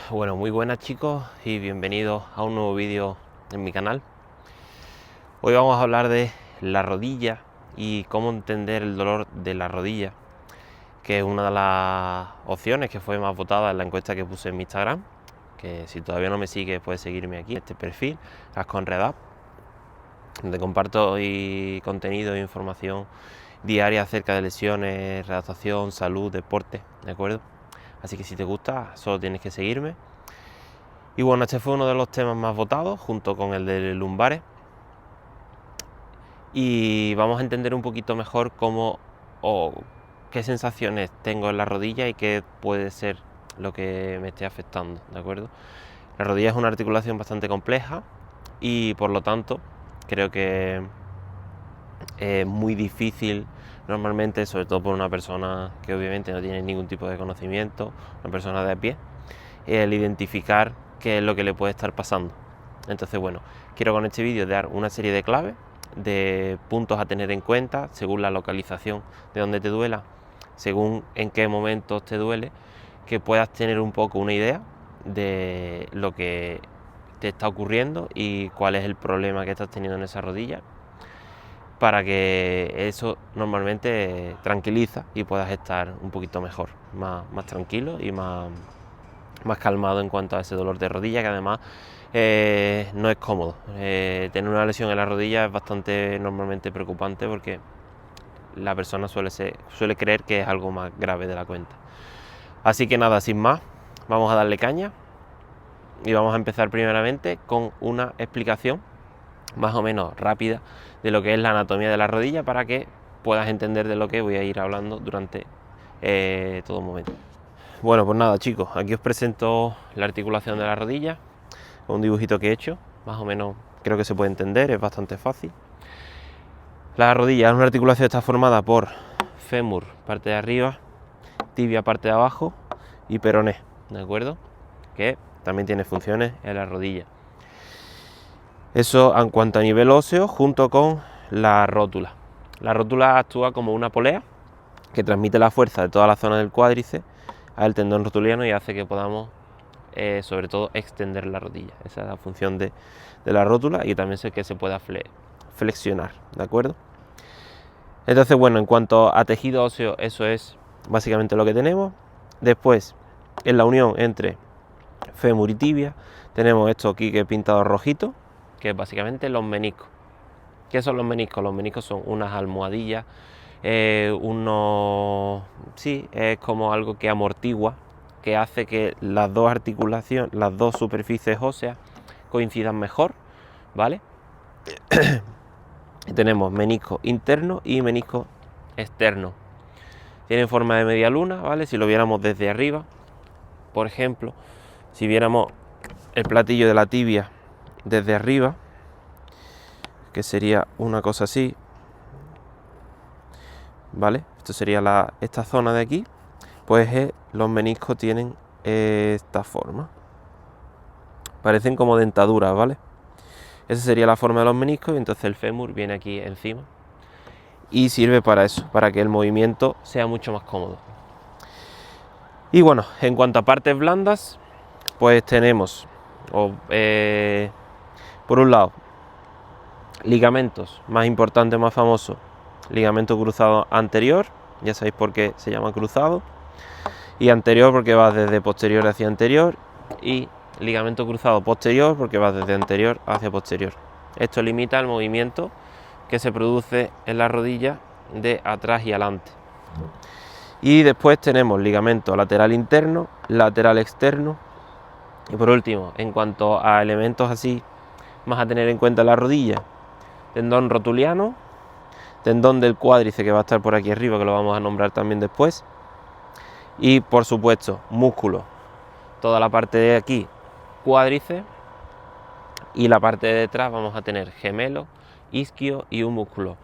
Bueno, muy buenas chicos y bienvenidos a un nuevo vídeo en mi canal. Hoy vamos a hablar de la rodilla y cómo entender el dolor de la rodilla, que es una de las opciones que fue más votada en la encuesta que puse en mi Instagram, que si todavía no me sigues puedes seguirme aquí en este perfil, Gasconredap, donde comparto contenido e información diaria acerca de lesiones, redactación, salud, deporte, ¿de acuerdo? Así que si te gusta, solo tienes que seguirme. Y bueno, este fue uno de los temas más votados, junto con el de lumbares. Y vamos a entender un poquito mejor cómo o qué sensaciones tengo en la rodilla y qué puede ser lo que me esté afectando, ¿de acuerdo? La rodilla es una articulación bastante compleja y por lo tanto creo que es muy difícil normalmente, sobre todo por una persona que obviamente no tiene ningún tipo de conocimiento, una persona de a pie, el identificar qué es lo que le puede estar pasando. Entonces, bueno, quiero con este vídeo dar una serie de claves, de puntos a tener en cuenta según la localización de donde te duela, según en qué momentos te duele, que puedas tener un poco una idea de lo que te está ocurriendo y cuál es el problema que estás teniendo en esa rodilla, para que eso normalmente tranquiliza y puedas estar un poquito mejor, más tranquilo y más calmado en cuanto a ese dolor de rodilla, que además no es cómodo. Tener una lesión en la rodilla es bastante normalmente preocupante porque la persona suele creer que es algo más grave de la cuenta. Así que nada, sin más, vamos a darle caña y vamos a empezar primeramente con una explicación más o menos rápida de lo que es la anatomía de la rodilla, para que puedas entender de lo que voy a ir hablando durante todo momento. Bueno, pues nada chicos, aquí os presento la articulación de la rodilla, un dibujito que he hecho, más o menos creo que se puede entender, es bastante fácil. La rodilla es una articulación que está formada por fémur, parte de arriba, tibia, parte de abajo, y peroné, ¿de acuerdo? Que también tiene funciones en la rodilla. Eso en cuanto a nivel óseo, junto con la rótula. La rótula actúa como una polea que transmite la fuerza de toda la zona del cuádriceps al tendón rotuliano y hace que podamos, sobre todo, extender la rodilla. Esa es la función de la rótula, y también sé que se pueda flexionar, ¿de acuerdo? Entonces, bueno, en cuanto a tejido óseo, eso es básicamente lo que tenemos. Después, en la unión entre fémur y tibia, tenemos esto aquí que he pintado rojito, que es básicamente los meniscos. ¿Qué son los meniscos? Los meniscos son unas almohadillas, es como algo que amortigua, que hace que las dos articulaciones, las dos superficies óseas coincidan mejor, ¿vale? Tenemos menisco interno y menisco externo. Tienen forma de media luna, ¿vale? Si lo viéramos desde arriba, por ejemplo, si viéramos el platillo de la tibia desde arriba, que sería una cosa así, ¿vale? Esto sería esta zona de aquí, pues los meniscos tienen esta forma. Parecen como dentaduras, ¿vale? Esa sería la forma de los meniscos, y entonces el fémur viene aquí encima y sirve para eso, para que el movimiento sea mucho más cómodo. Y bueno, en cuanto a partes blandas, pues tenemos, por un lado, ligamentos más importantes, más famosos. Ligamento cruzado anterior, ya sabéis por qué se llama cruzado, y anterior porque va desde posterior hacia anterior, y ligamento cruzado posterior porque va desde anterior hacia posterior. Esto limita el movimiento que se produce en la rodilla de atrás y adelante. Y después tenemos ligamento lateral interno, lateral externo, y por último, en cuanto a elementos así más a tener en cuenta en la rodilla, tendón rotuliano, tendón del cuádriceps, que va a estar por aquí arriba, que lo vamos a nombrar también después, y por supuesto músculo, toda la parte de aquí cuádriceps, y la parte de detrás vamos a tener gemelo, isquio y un músculo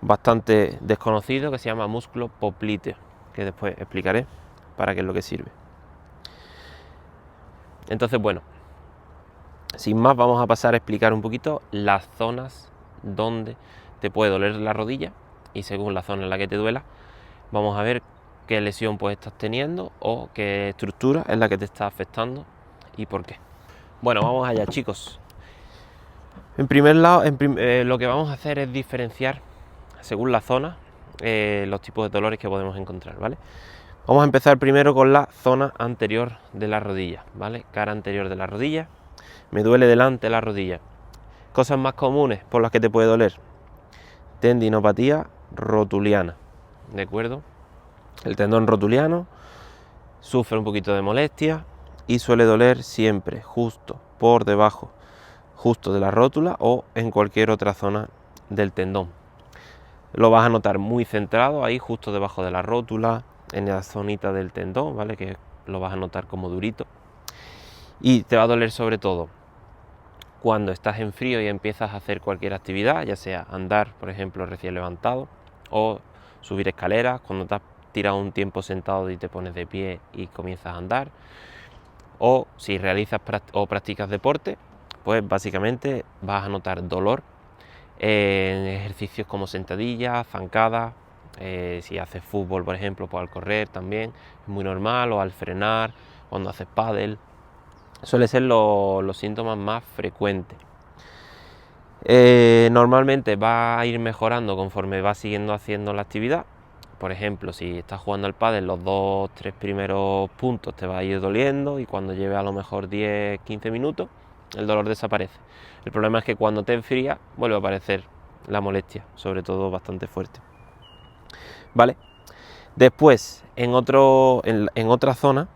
bastante desconocido que se llama músculo popliteo, que después explicaré para qué es lo que sirve. Entonces, bueno, sin más, vamos a pasar a explicar un poquito las zonas donde te puede doler la rodilla, y según la zona en la que te duela, vamos a ver qué lesión pues estás teniendo o qué estructura es la que te está afectando y por qué. Bueno, vamos allá, chicos. En primer lado, lo que vamos a hacer es diferenciar, según la zona, los tipos de dolores que podemos encontrar, ¿vale? Vamos a empezar primero con la zona anterior de la rodilla, ¿vale? Cara anterior de la rodilla. Me duele delante la rodilla. Cosas más comunes por las que te puede doler. Tendinopatía rotuliana, ¿de acuerdo? El tendón rotuliano sufre un poquito de molestia y suele doler siempre justo por debajo, justo de la rótula o en cualquier otra zona del tendón. Lo vas a notar muy centrado ahí justo debajo de la rótula, en la zonita del tendón, ¿vale? Que lo vas a notar como durito. Y te va a doler sobre todo cuando estás en frío y empiezas a hacer cualquier actividad, ya sea andar, por ejemplo, recién levantado, o subir escaleras, cuando te has tirado un tiempo sentado y te pones de pie y comienzas a andar, o si realizas o practicas deporte, pues básicamente vas a notar dolor en ejercicios como sentadillas, zancadas, si haces fútbol, por ejemplo, pues al correr también es muy normal, o al frenar, cuando haces pádel, suele ser los síntomas más frecuentes. Normalmente va a ir mejorando conforme vas siguiendo haciendo la actividad. Por ejemplo, si estás jugando al pádel, los 2-3 primeros puntos te va a ir doliendo y cuando lleve a lo mejor 10-15 minutos el dolor desaparece. El problema es que cuando te enfrías vuelve a aparecer la molestia, sobre todo bastante fuerte. ¿Vale? Después, en otra zona,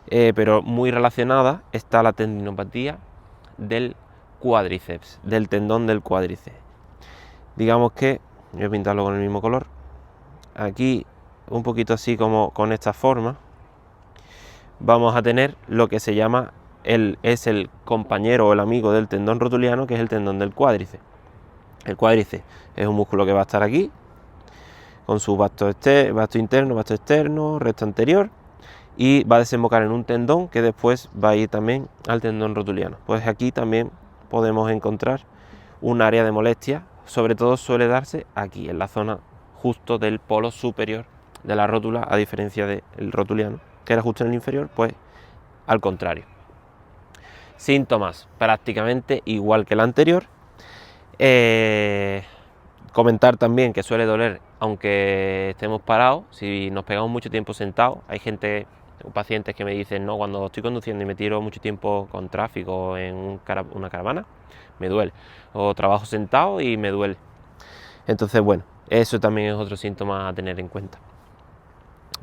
pero muy relacionada, está la tendinopatía del cuádriceps, del tendón del cuádriceps. Digamos que, voy a pintarlo con el mismo color, aquí un poquito así como con esta forma, vamos a tener lo que se llama es el compañero o el amigo del tendón rotuliano, que es el tendón del cuádriceps. El cuádriceps es un músculo que va a estar aquí, con su vasto interno, vasto externo, recto anterior, y va a desembocar en un tendón que después va a ir también al tendón rotuliano. Pues aquí también podemos encontrar un área de molestia, sobre todo suele darse aquí, en la zona justo del polo superior de la rótula, a diferencia del rotuliano, que era justo en el inferior, pues al contrario. Síntomas prácticamente igual que el anterior. Comentar también que suele doler aunque estemos parados, si nos pegamos mucho tiempo sentados. Hay pacientes que me dicen, no, cuando estoy conduciendo y me tiro mucho tiempo con tráfico en una caravana, me duele. O trabajo sentado y me duele. Entonces, bueno, eso también es otro síntoma a tener en cuenta.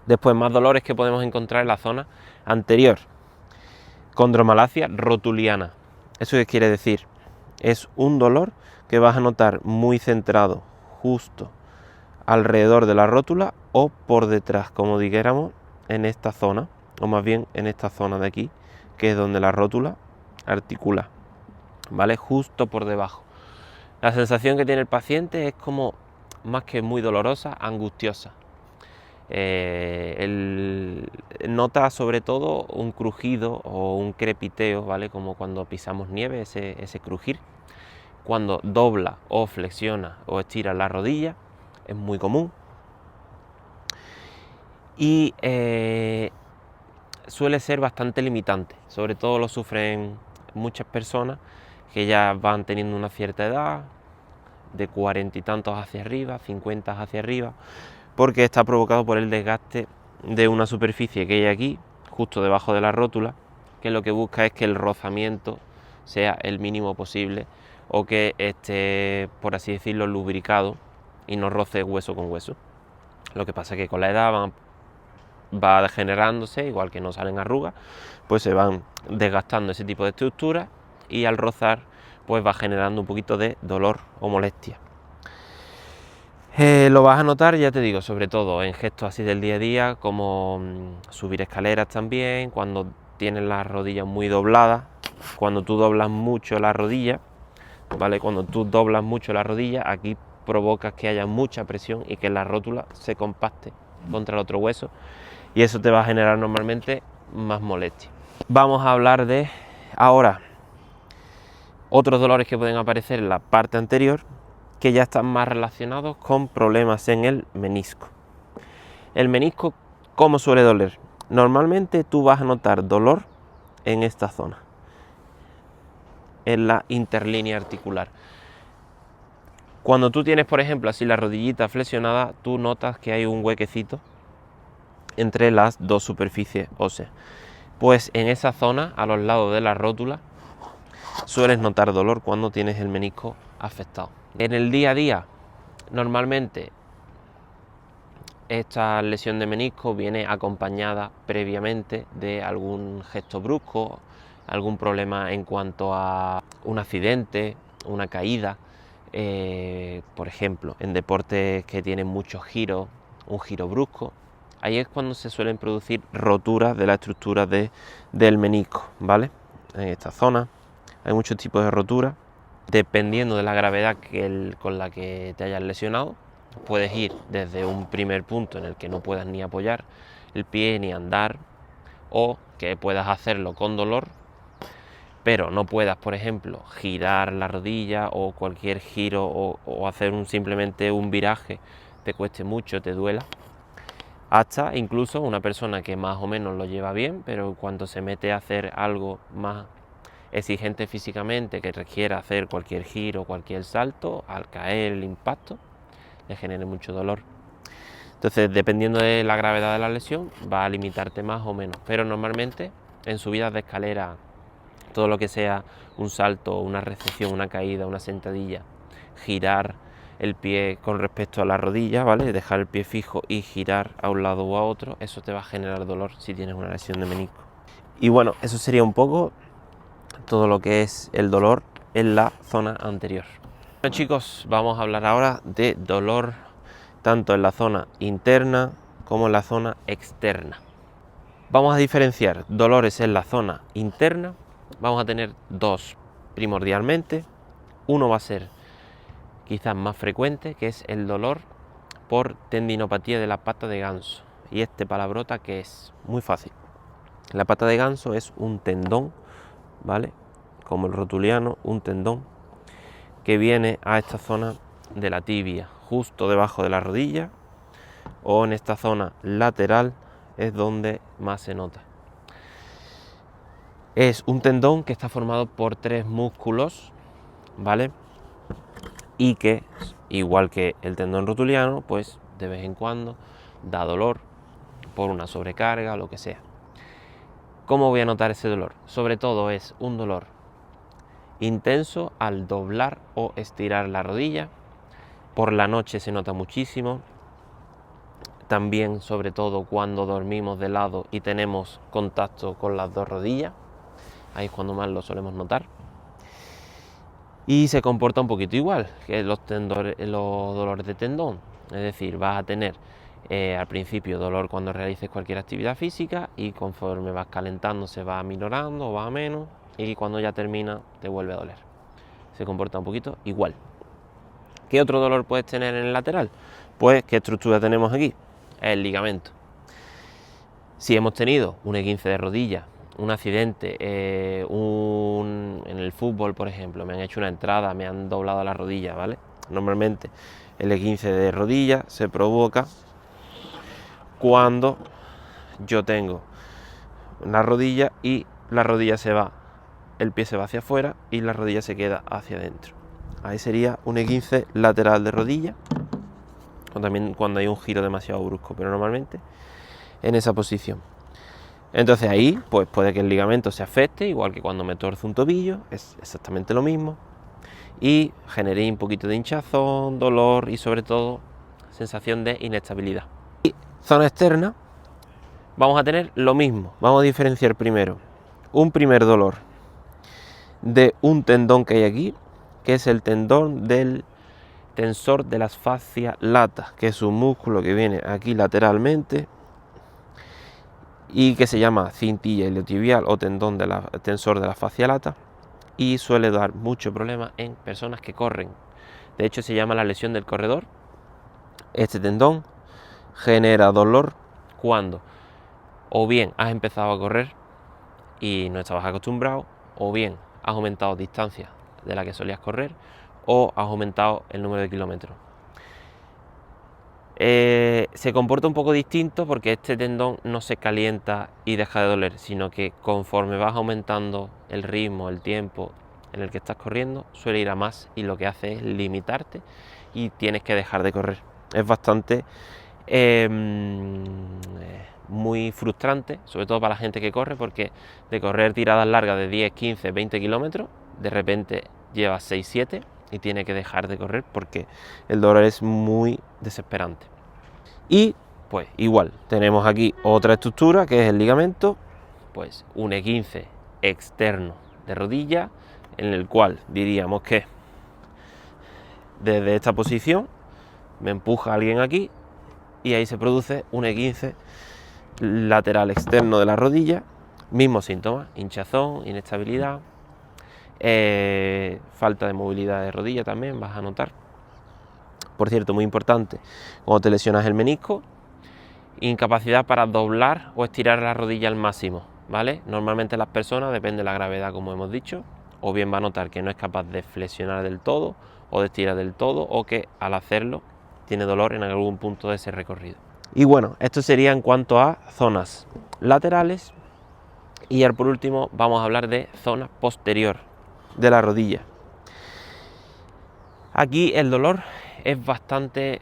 Después, más dolores que podemos encontrar en la zona anterior. Condromalacia rotuliana. ¿Eso qué quiere decir? Es un dolor que vas a notar muy centrado justo alrededor de la rótula o por detrás, como dijéramos, en esta zona, o más bien en esta zona de aquí, que es donde la rótula articula, ¿vale? Justo por debajo. La sensación que tiene el paciente es como, más que muy dolorosa, angustiosa. Nota sobre todo un crujido o un crepiteo, ¿vale? Como cuando pisamos nieve, ese crujir. Cuando dobla o flexiona o estira la rodilla, es muy común. Y suele ser bastante limitante, sobre todo lo sufren muchas personas que ya van teniendo una cierta edad, de 40 y tantos hacia arriba, 50 hacia arriba, porque está provocado por el desgaste de una superficie que hay aquí, justo debajo de la rótula, que lo que busca es que el rozamiento sea el mínimo posible o que esté, por así decirlo, lubricado y no roce hueso con hueso. Lo que pasa es que con la edad va degenerándose, igual que no salen arrugas, pues se van desgastando ese tipo de estructuras y al rozar pues va generando un poquito de dolor o molestia. Lo vas a notar, ya te digo, sobre todo en gestos así del día a día, como subir escaleras también, cuando tienes las rodillas muy dobladas, cuando tú doblas mucho la rodilla, ¿vale? Cuando tú doblas mucho la rodilla, aquí provocas que haya mucha presión y que la rótula se compacte contra el otro hueso y eso te va a generar normalmente más molestia. Vamos a hablar de ahora otros dolores que pueden aparecer en la parte anterior, que ya están más relacionados con problemas en el menisco. El menisco, ¿cómo suele doler? Normalmente tú vas a notar dolor en esta zona, en la interlínea articular. Cuando tú tienes, por ejemplo, así la rodillita flexionada, tú notas que hay un huequecito entre las dos superficies óseas. Pues en esa zona, a los lados de la rótula, sueles notar dolor cuando tienes el menisco afectado. En el día a día, normalmente, esta lesión de menisco viene acompañada previamente de algún gesto brusco, algún problema en cuanto a un accidente, una caída. Por ejemplo, en deportes que tienen muchos giros, un giro brusco, ahí es cuando se suelen producir roturas de la estructura del menisco, ¿vale? En esta zona hay muchos tipos de roturas, dependiendo de la gravedad con la que te hayas lesionado. Puedes ir desde un primer punto en el que no puedas ni apoyar el pie ni andar, o que puedas hacerlo con dolor, pero no puedas, por ejemplo, girar la rodilla o cualquier giro o hacer simplemente un viraje, te cueste mucho, te duela, hasta incluso una persona que más o menos lo lleva bien, pero cuando se mete a hacer algo más exigente físicamente, que requiera hacer cualquier giro, cualquier salto, al caer el impacto, le genere mucho dolor. Entonces, dependiendo de la gravedad de la lesión, va a limitarte más o menos, pero normalmente en subidas de escalera, todo lo que sea un salto, una recepción, una caída, una sentadilla, girar el pie con respecto a la rodilla, ¿vale? Dejar el pie fijo y girar a un lado o a otro, eso te va a generar dolor si tienes una lesión de menisco. Y bueno, eso sería un poco todo lo que es el dolor en la zona anterior. Bueno, chicos, vamos a hablar ahora de dolor tanto en la zona interna como en la zona externa. Vamos a diferenciar dolores en la zona interna. Vamos a tener dos primordialmente. Uno va a ser quizás más frecuente, que es el dolor por tendinopatía de la pata de ganso. Y este palabrota, que es muy fácil. La pata de ganso es un tendón, ¿vale? Como el rotuliano, un tendón que viene a esta zona de la tibia, justo debajo de la rodilla, o en esta zona lateral es donde más se nota. Es un tendón que está formado por tres músculos, ¿vale? Y que, igual que el tendón rotuliano, pues de vez en cuando da dolor por una sobrecarga o lo que sea. ¿Cómo voy a notar ese dolor? Sobre todo es un dolor intenso al doblar o estirar la rodilla. Por la noche se nota muchísimo. También, sobre todo, cuando dormimos de lado y tenemos contacto con las dos rodillas. Ahí es cuando más lo solemos notar. Y se comporta un poquito igual que los dolores de tendón. Es decir, vas a tener al principio dolor cuando realices cualquier actividad física, y conforme vas calentando se va aminorando o va a menos, y cuando ya termina te vuelve a doler. Se comporta un poquito igual. ¿Qué otro dolor puedes tener en el lateral? Pues, ¿qué estructura tenemos aquí? El ligamento. Si hemos tenido un esguince de rodilla, un accidente, en el fútbol, por ejemplo, me han hecho una entrada, me han doblado la rodilla, ¿vale? Normalmente el esguince de rodilla se provoca cuando yo tengo la rodilla y la rodilla se va, el pie se va hacia afuera y la rodilla se queda hacia adentro. Ahí sería un esguince lateral de rodilla, o también cuando hay un giro demasiado brusco, pero normalmente en esa posición. Entonces ahí pues puede que el ligamento se afecte, igual que cuando me torzo un tobillo, es exactamente lo mismo, y genere un poquito de hinchazón, dolor y sobre todo sensación de inestabilidad. Y zona externa, vamos a tener lo mismo. Vamos a diferenciar primero un primer dolor de un tendón que hay aquí, que es el tendón del tensor de las fascias lata, que es un músculo que viene aquí lateralmente y que se llama cintilla iliotibial o tensor de la fascia lata, y suele dar mucho problema en personas que corren. De hecho, se llama la lesión del corredor. Este tendón genera dolor cuando o bien has empezado a correr y no estabas acostumbrado, o bien has aumentado distancia de la que solías correr, o has aumentado el número de kilómetros. Se comporta un poco distinto porque este tendón no se calienta y deja de doler, sino que conforme vas aumentando el ritmo, el tiempo en el que estás corriendo, suele ir a más y lo que hace es limitarte y tienes que dejar de correr. Es bastante muy frustrante, sobre todo para la gente que corre, porque de correr tiradas largas de 10, 15, 20 kilómetros, de repente llevas 6, 7 y tiene que dejar de correr porque el dolor es muy desesperante. Y pues igual, tenemos aquí otra estructura que es el ligamento, pues un E15 externo de rodilla, en el cual diríamos que desde esta posición me empuja alguien aquí y ahí se produce un E15 lateral externo de la rodilla, mismo síntoma, hinchazón, inestabilidad, falta de movilidad de rodilla también vas a notar. Por cierto, muy importante, cuando te lesionas el menisco, incapacidad para doblar o estirar la rodilla al máximo, ¿vale? Normalmente las personas, depende de la gravedad como hemos dicho, o bien va a notar que no es capaz de flexionar del todo o de estirar del todo, o que al hacerlo tiene dolor en algún punto de ese recorrido. Y bueno, esto sería en cuanto a zonas laterales, y ya por último vamos a hablar de zona posterior de la rodilla. Aquí el dolor es bastante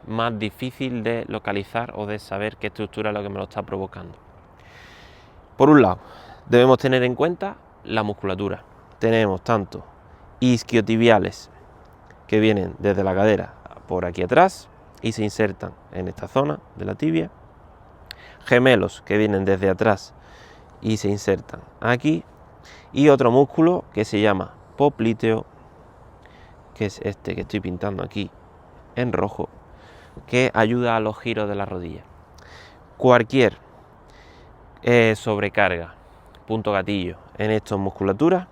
más difícil de localizar o de saber qué estructura es lo que me lo está provocando. Por un lado, debemos tener en cuenta la musculatura. Tenemos tanto isquiotibiales que vienen desde la cadera por aquí atrás y se insertan en esta zona de la tibia, gemelos que vienen desde atrás y se insertan aquí, y otro músculo que se llama popliteo, que es este que estoy pintando aquí en rojo, que ayuda a los giros de la rodilla. Cualquier sobrecarga, punto gatillo en estas musculaturas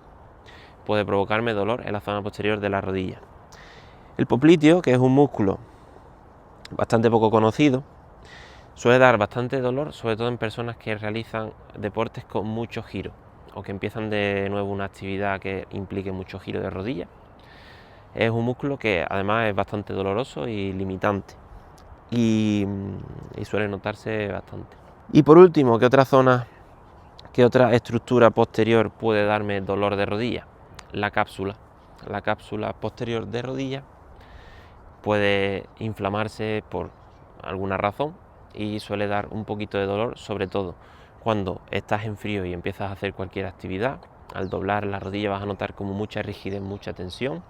puede provocarme dolor en la zona posterior de la rodilla. El popliteo, que es un músculo bastante poco conocido, suele dar bastante dolor, sobre todo en personas que realizan deportes con mucho giro o que empiezan de nuevo una actividad que implique mucho giro de rodilla. Es un músculo que además es bastante doloroso y limitante y suele notarse bastante. Y por último, ¿qué otra zona, qué otra estructura posterior puede darme dolor de rodilla? La cápsula. La cápsula posterior de rodilla puede inflamarse por alguna razón y suele dar un poquito de dolor, sobre todo cuando estás en frío y empiezas a hacer cualquier actividad. Al doblar la rodilla vas a notar como mucha rigidez, mucha tensión.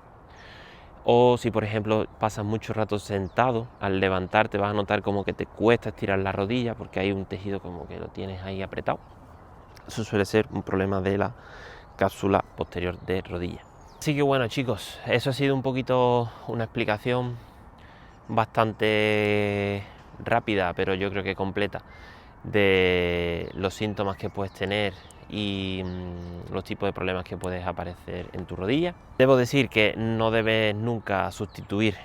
O si por ejemplo pasas mucho rato sentado, al levantarte vas a notar como que te cuesta estirar la rodilla porque hay un tejido como que lo tienes ahí apretado. Eso suele ser un problema de la cápsula posterior de rodilla. Así que bueno, chicos, eso ha sido un poquito una explicación bastante rápida, pero yo creo que completa, de los síntomas que puedes tener y los tipos de problemas que puedes aparecer en tu rodilla. Debo decir que no debes nunca sustituir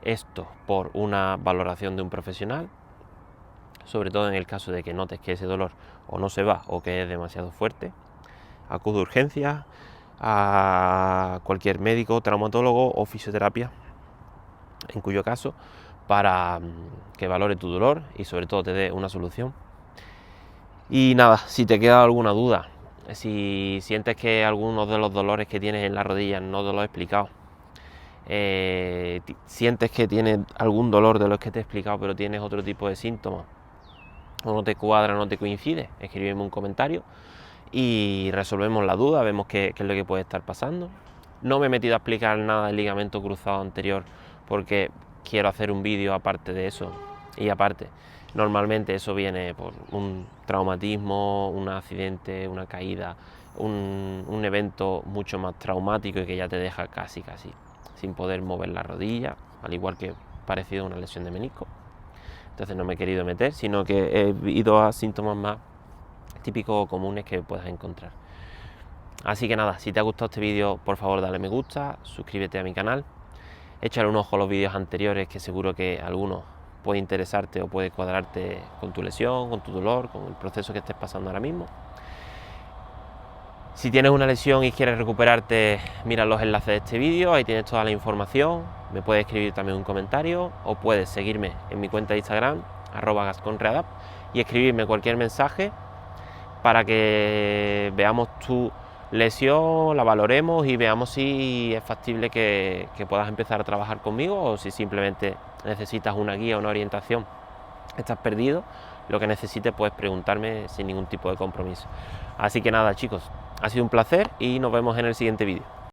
esto por una valoración de un profesional, sobre todo en el caso de que notes que ese dolor o no se va o que es demasiado fuerte. Acude a urgencias, a cualquier médico, traumatólogo o fisioterapia, en cuyo caso, para que valore tu dolor y sobre todo te dé una solución. Y nada, si te queda alguna duda, si sientes que algunos de los dolores que tienes en las rodillas no te lo he explicado, sientes que tienes algún dolor de los que te he explicado pero tienes otro tipo de síntomas o no te cuadra, no te coincide, escríbeme un comentario y resolvemos la duda, vemos qué es lo que puede estar pasando. No me he metido a explicar nada del ligamento cruzado anterior porque quiero hacer un vídeo aparte de eso, y aparte normalmente eso viene por un traumatismo, un accidente, una caída, un evento mucho más traumático y que ya te deja casi sin poder mover la rodilla, al igual que parecido a una lesión de menisco. Entonces no me he querido meter, sino que he ido a síntomas más típicos o comunes que puedas encontrar. Así que nada, si te ha gustado este vídeo, por favor dale me gusta, suscríbete a mi canal, échale un ojo a los vídeos anteriores, que seguro que alguno puede interesarte o puede cuadrarte con tu lesión, con tu dolor, con el proceso que estés pasando ahora mismo. Si tienes una lesión y quieres recuperarte, mira los enlaces de este vídeo, ahí tienes toda la información. Me puedes escribir también un comentario o puedes seguirme en mi cuenta de Instagram, @gasconreadapt, y escribirme cualquier mensaje para que veamos tu lesión, la valoremos y veamos si es factible que puedas empezar a trabajar conmigo o si simplemente necesitas una guía, una orientación, estás perdido. Lo que necesites puedes preguntarme sin ningún tipo de compromiso. Así que nada, chicos, ha sido un placer y nos vemos en el siguiente vídeo.